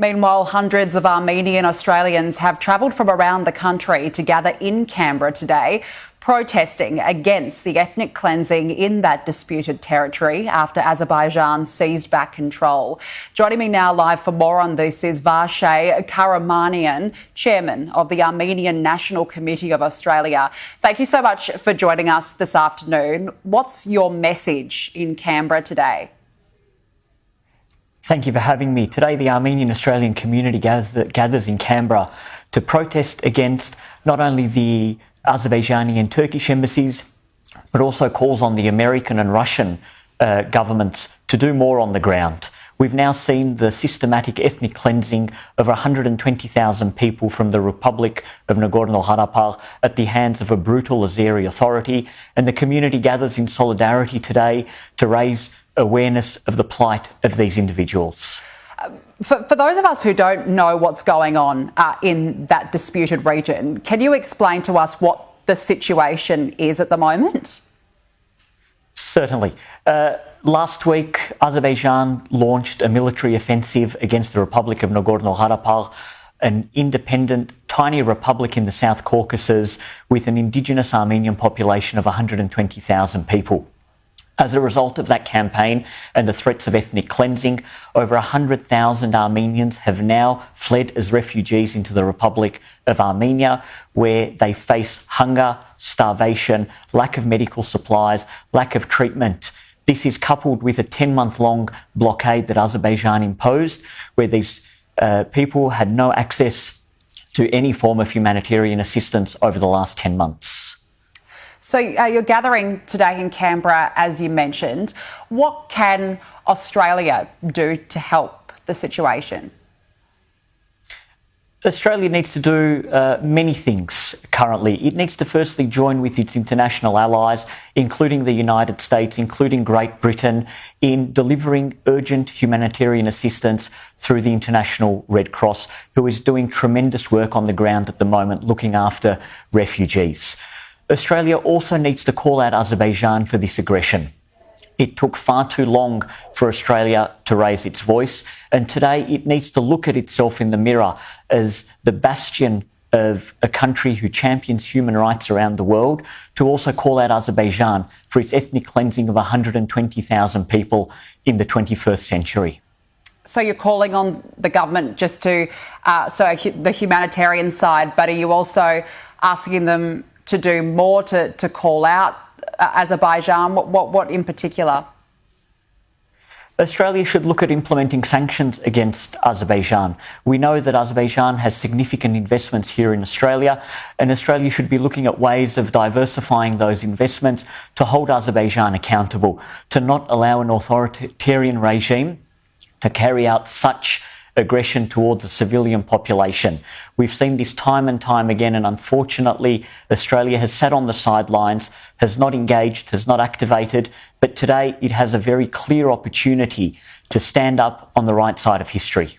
Meanwhile, hundreds of Armenian Australians have travelled from around the country to gather in Canberra today, protesting against the ethnic cleansing in that disputed territory after Azerbaijan seized back control. Joining me now live for more on this is Vache Kahramanian, Chairman of the Armenian National Committee of Australia. Thank you so much for joining us this afternoon. What's your message in Canberra today? Thank you for having me. Today, the Armenian Australian community gathers in Canberra to protest against not only the Azerbaijani and Turkish embassies, but also calls on the American and Russian governments to do more on the ground. We've now seen the systematic ethnic cleansing of 120,000 people from the Republic of Nagorno-Karabakh at the hands of a brutal Azeri authority, and the community gathers in solidarity today to raise awareness of the plight of these individuals. For those of us who don't know what's going on in that disputed region, can you explain to us what the situation is at the moment? Certainly. Last week, Azerbaijan launched a military offensive against the Republic of Nagorno-Karabakh, an independent, tiny republic in the South Caucasus with an indigenous Armenian population of 120,000 people. As a result of that campaign and the threats of ethnic cleansing, over 100,000 Armenians have now fled as refugees into the Republic of Armenia, where they face hunger, starvation, lack of medical supplies, lack of treatment. This is coupled with a 10-month-long blockade that Azerbaijan imposed, where these people had no access to any form of humanitarian assistance over the last 10 months. So you're gathering today in Canberra, as you mentioned. What can Australia do to help the situation? Australia needs to do many things currently. It needs to firstly join with its international allies, including the United States, including Great Britain, in delivering urgent humanitarian assistance through the International Red Cross, who is doing tremendous work on the ground at the moment looking after refugees. Australia also needs to call out Azerbaijan for this aggression. It took far too long for Australia to raise its voice, and today it needs to look at itself in the mirror as the bastion of a country who champions human rights around the world, to also call out Azerbaijan for its ethnic cleansing of 120,000 people in the 21st century. So you're calling on the government just to, the humanitarian side, but are you also asking them to do more to call out Azerbaijan? What in particular? Australia should look at implementing sanctions against Azerbaijan. We know that Azerbaijan has significant investments here in Australia, and Australia should be looking at ways of diversifying those investments to hold Azerbaijan accountable, to not allow an authoritarian regime to carry out such aggression towards a civilian population. We've seen this time and time again, and unfortunately Australia has sat on the sidelines, has not engaged, has not activated, but today it has a very clear opportunity to stand up on the right side of history.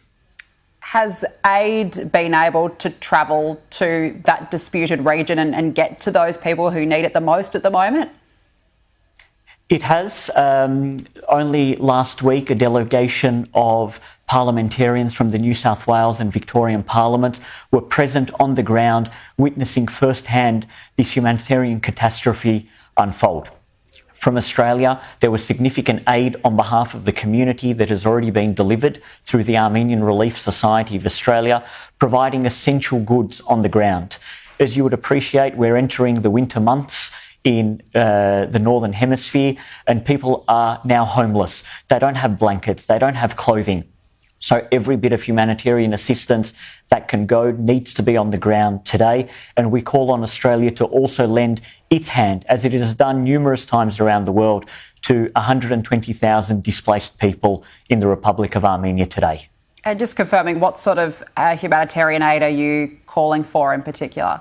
Has aid been able to travel to that disputed region and get to those people who need it the most at the moment? It has. Only last week, a delegation of parliamentarians from the New South Wales and Victorian parliaments were present on the ground, witnessing firsthand this humanitarian catastrophe unfold. From Australia, there was significant aid on behalf of the community that has already been delivered through the Armenian Relief Society of Australia, providing essential goods on the ground. As you would appreciate, we're entering the winter months in the Northern Hemisphere, and people are now homeless. They don't have blankets, they don't have clothing. So every bit of humanitarian assistance that can go needs to be on the ground today, and we call on Australia to also lend its hand, as it has done numerous times around the world, to 120,000 displaced people in the Republic of Armenia today. And just confirming, what sort of humanitarian aid are you calling for in particular?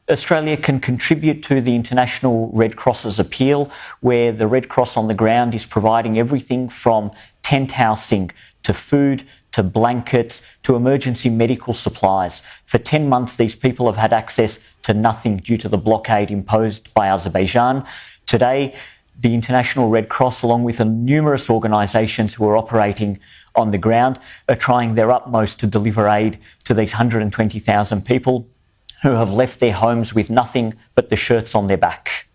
Australia can contribute to the International Red Cross's appeal, where the Red Cross on the ground is providing everything from tent housing to food to blankets to emergency medical supplies. For 10 months, these people have had access to nothing due to the blockade imposed by Azerbaijan. Today, the International Red Cross, along with numerous organisations who are operating on the ground are trying their utmost to deliver aid to these 120,000 people who have left their homes with nothing but the shirts on their back.